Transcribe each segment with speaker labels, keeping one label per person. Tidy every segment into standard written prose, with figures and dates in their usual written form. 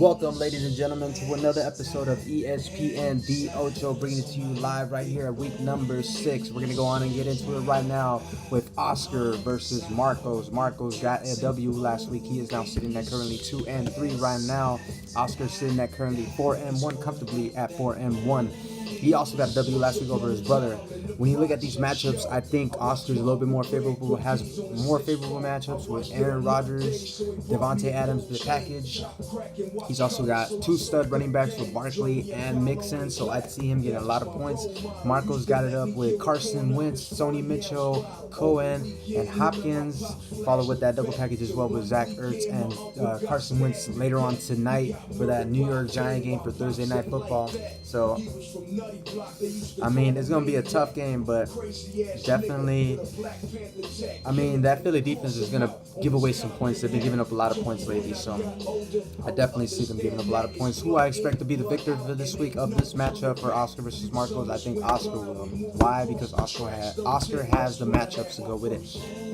Speaker 1: Welcome, ladies and gentlemen, to another episode of ESPN De OCHO, bringing it to you live right here at week number 6. We're going to go on and get into it right now with Oscar versus Marcos. Marcos got a W last week. He is now sitting at currently 2-3 right now. Oscar's sitting at currently 4-1, comfortably at 4-1. He also got a W last week over his brother. When you look at these matchups, I think Oscar's a little bit more favorable, has more favorable matchups with Aaron Rodgers, Devontae Adams, the package. He's also got two stud running backs with Barkley and Mixon, so I see him getting a lot of points. Marco's got it up with Carson Wentz, Sony Mitchell, Cohen, and Hopkins, followed with that double package as well with Zach Ertz and Carson Wentz later on tonight for that New York Giant game for Thursday Night Football. So, I mean, it's going to be a tough game, but definitely, I mean, that Philly defense is going to give away some points. They've been giving up a lot of points lately, so I definitely see them giving up a lot of points. Who I expect to be the victor for this week of this matchup for Oscar versus Marcos, I think Oscar will. Why? Because Oscar has the matchups to go with it.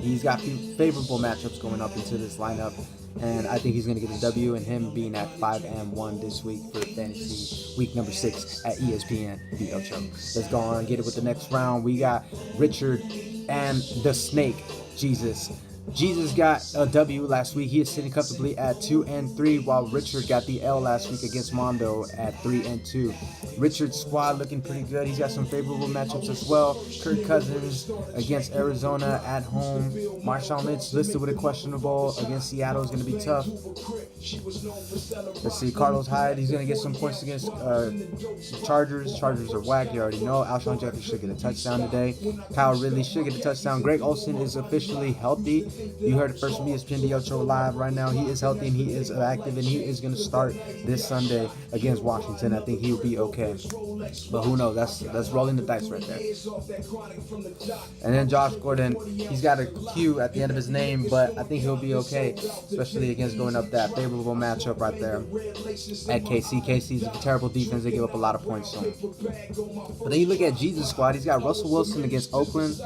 Speaker 1: He's got favorable matchups going up into this lineup, and I think he's going to get a W, and him being at 5-1 this week for fantasy week number 6 at ESPN De OCHO. Let's go on and get it with the next round. We got Richard and the Snake, Jesus. Jesus got a W last week. He is sitting comfortably at 2-3, while Richard got the L last week against Mondo at 3-2. Richard's squad looking pretty good. He's got some favorable matchups as well. Kirk Cousins against Arizona at home. Marshawn Lynch listed with a questionable against Seattle is going to be tough. Let's see, Carlos Hyde, he's going to get some points against Chargers. Chargers are whack, you already know. Alshon Jeffrey should get a touchdown today. Kyle Ridley should get a touchdown. Greg Olsen is officially healthy. You heard it first from ESPN De OCHO live right now. He is healthy and he is active, and he is going to start this Sunday against Washington. I think he'll be okay. But who knows? That's rolling the dice right there. And then Josh Gordon, he's got a Q at the end of his name, but I think he'll be okay, especially against going up that favorable matchup right there at KC. KC's a terrible defense. They give up a lot of points to him. But then you look at Jesus' squad. He's got Russell Wilson against Oakland.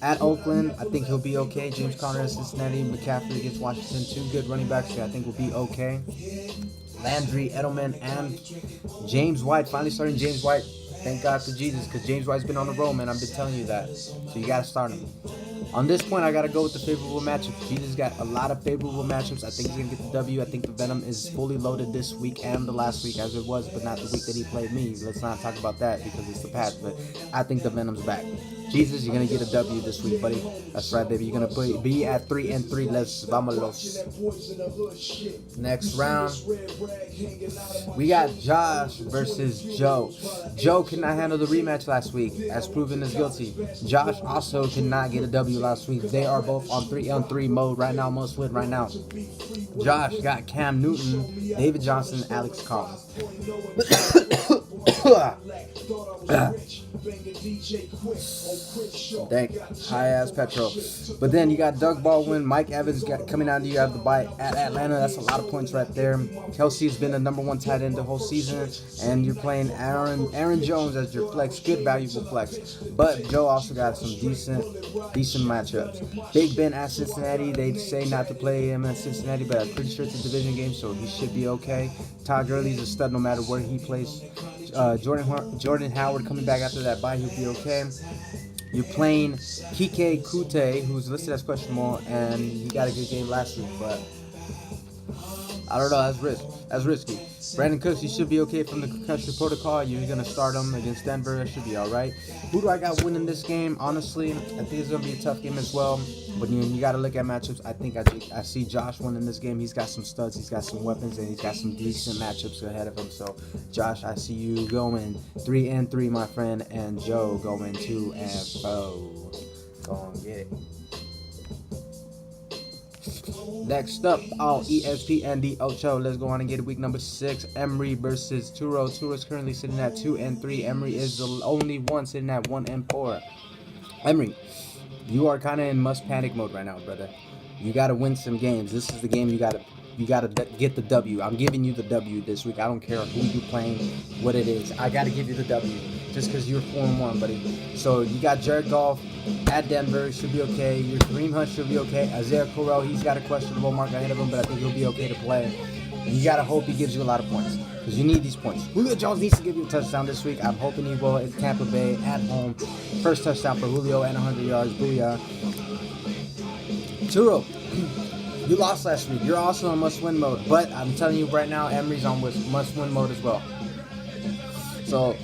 Speaker 1: At Oakland, I think he'll be okay. James Conner at Cincinnati, McCaffrey against Washington. Two good running backs that I think will be okay. Landry, Edelman, and James White. Finally starting James White. Thank God for Jesus, because James White's been on the roll, man. I've been telling you that. So you got to start him. On this point, I got to go with the favorable matchups. Jesus got a lot of favorable matchups. I think he's going to get the W. I think the Venom is fully loaded this week and the last week as it was, but not the week that he played me. Let's not talk about that because it's the past, but I think the Venom's back. Jesus, you're going to get a W this week, buddy. That's right, baby. You're going to be at 3-3. Let's vamonos. Next round, we got Josh versus Joe. Joe could not handle the rematch last week, as proven as guilty. Josh also could not get a W last week. They are both on 3-3 mode right now, most win right now. Josh got Cam Newton, David Johnson, Alex Collins. Dang, high ass petrol. But then you got Doug Baldwin, Mike Evans coming out. You have the bye at Atlanta. That's a lot of points right there. Kelsey's been the #1 tight end the whole season, and you're playing Aaron Jones as your flex, good valuable flex. But Joe also got some decent matchups. Big Ben at Cincinnati. They say not to play him at Cincinnati, but I'm pretty sure it's a division game, so he should be okay. Todd Gurley's a stud no matter where he plays. Jordan Howard coming back after that bye, he'll be okay. You're playing Kike Kute, who's listed as questionable, and he got a good game last week, but I don't know, that's risky. Brandon Cooks, he should be okay from the concussion protocol. You're going to start him against Denver. That should be all right. Who do I got winning this game? Honestly, I think it's going to be a tough game as well. But you got to look at matchups. I think I see Josh winning this game. He's got some studs. He's got some weapons, and he's got some decent matchups ahead of him. So, Josh, I see you going 3-3, my friend, and Joe going 2-4. Go on, get it. Next up, ESPN De OCHO. Let's go on and get it. Week number 6. Emery versus Turo. Turo's currently sitting at 2-3. Emery is the only one sitting at 1-4. Emery, you are kind of in must panic mode right now, brother. You got to win some games. This is the game you got to get the W. I'm giving you the W this week. I don't care who you playing, what it is. I got to give you the W just because you're 4-1, buddy. So you got Jared Goff at Denver. Should be okay. Your Kareem Hunt should be okay. Isaiah Correll, he's got a questionable mark ahead of him, but I think he'll be okay to play. And you gotta hope he gives you a lot of points, because you need these points. Julio Jones needs to give you a touchdown this week. I'm hoping he will. It's Tampa Bay at home. First touchdown for Julio and 100 yards. Booyah. Turo, you lost last week. You're also in must-win mode. But I'm telling you right now, Emery's on must-win mode as well. So,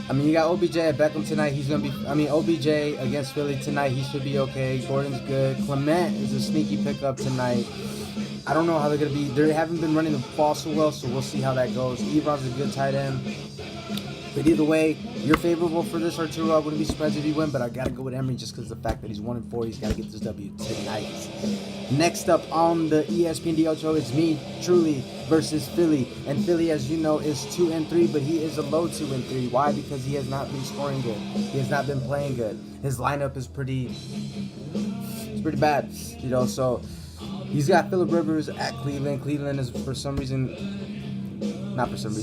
Speaker 1: I mean, you got OBJ at Beckham tonight. He's going to be, OBJ against Philly tonight. He should be okay. Gordon's good. Clement is a sneaky pickup tonight. I don't know how they're going to be. They haven't been running the ball so well, so we'll see how that goes. Ebron's a good tight end. But either way, you're favorable for this, Arturo. I wouldn't be surprised if you win, but I got to go with Emery just because of the fact that he's 1-4. He's got to get this W tonight. Next up on the ESPN De OCHO, it's me, Truly, versus Philly. And Philly, as you know, is 2-3, but he is a low 2-3. Why? Because he has not been scoring good. He has not been playing good. His lineup is pretty bad, you know. So he's got Phillip Rivers at Cleveland. Cleveland is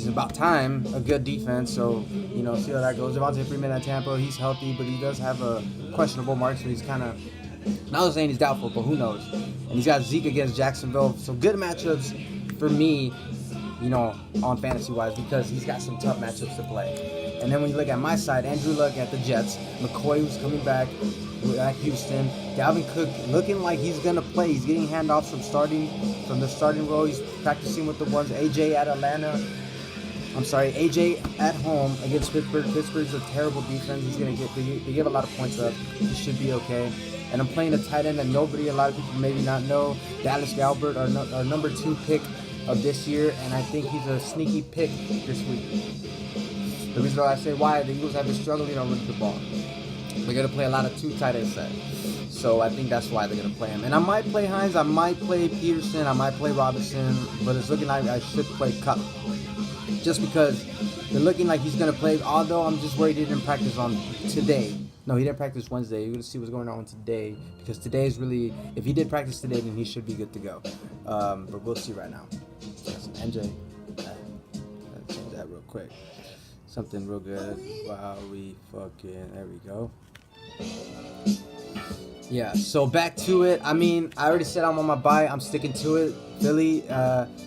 Speaker 1: about time, a good defense. So, you know, see how that goes. Devontae Freeman at Tampa, he's healthy, but he does have a questionable mark, so he's kind of, not saying he's doubtful, but who knows. And he's got Zeke against Jacksonville. So good matchups for me, you know, on fantasy-wise, because he's got some tough matchups to play. And then when you look at my side, Andrew Luck at the Jets, McCoy, who's coming back at Houston, Dalvin Cook looking like he's going to play. He's getting handoffs from the starting role. He's practicing with the ones. AJ at home against Pittsburgh. Pittsburgh's a terrible defense. He's going to they give a lot of points up. He should be okay. And I'm playing a tight end that a lot of people maybe not know, Dallas Galbert, our number 2 pick of this year, and I think he's a sneaky pick this week. The reason why I say why, the Eagles have been struggling on running the ball. They're going to play a lot of 2 tight end sets. So I think that's why they're going to play him. And I might play Hines, I might play Peterson, I might play Robinson, but it's looking like I should play Cup. Just because they're looking like he's going to play, although I'm just worried he didn't practice on today. No, he didn't practice Wednesday. You're going to see what's going on today, because today is really, if he did practice today, then he should be good to go. But we'll see right now. Some NJ. Let's change that real quick. Something real good while we there we go. Yeah, so back to it. I mean, I already said I'm on my bye. I'm sticking to it. Philly,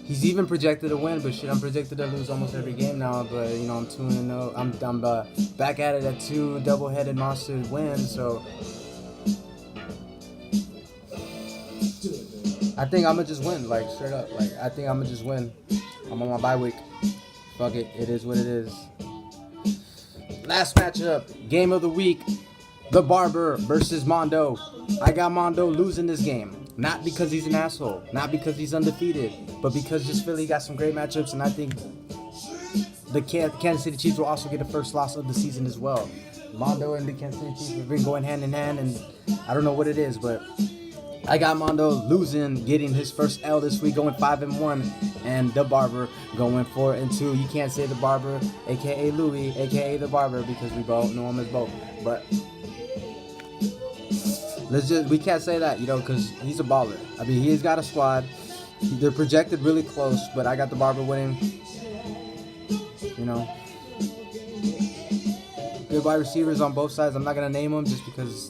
Speaker 1: he's even projected to win, but shit, I'm projected to lose almost every game now. But, you know, I'm 2-0. I'm back at it at 2 double-headed monster wins, so I think I'm going to just win, like, straight up. Like, I think I'm going to just win. I'm on my bye week. Fuck it. It is what it is. Last matchup, game of the week. The Barber versus Mondo. I got Mondo losing this game. Not because he's an asshole. Not because he's undefeated. But because just Philly got some great matchups. And I think the Kansas City Chiefs will also get the first loss of the season as well. Mondo and the Kansas City Chiefs have been going hand in hand. And I don't know what it is, but I got Mondo losing, getting his first L this week, going 5-1. And the Barber going 4-2. You can't say the Barber, a.k.a. Louis, a.k.a. the Barber, because we both know him as both. But we can't say that, you know, because he's a baller. I mean, he's got a squad. They're projected really close, but I got the Barber winning. You know, good wide receivers on both sides. I'm not gonna name them just because,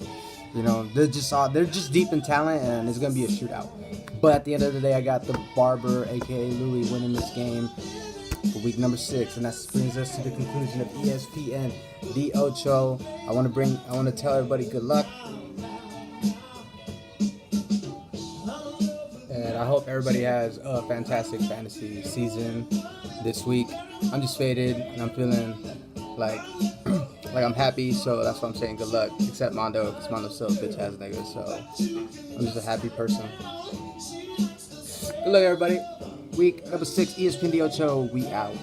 Speaker 1: you know, they're just deep in talent, and it's gonna be a shootout. But at the end of the day, I got the Barber, aka Louis, winning this game for week number 6, and that brings us to the conclusion of ESPN De OCHO. I want to tell everybody good luck. I hope everybody has a fantastic fantasy season this week. I'm just faded and I'm feeling like I'm happy, so that's why I'm saying good luck. Except Mondo, because Mondo's still a bitch ass nigga, so I'm just a happy person. Good luck, everybody. Week number 6, ESPN De OCHO. We out.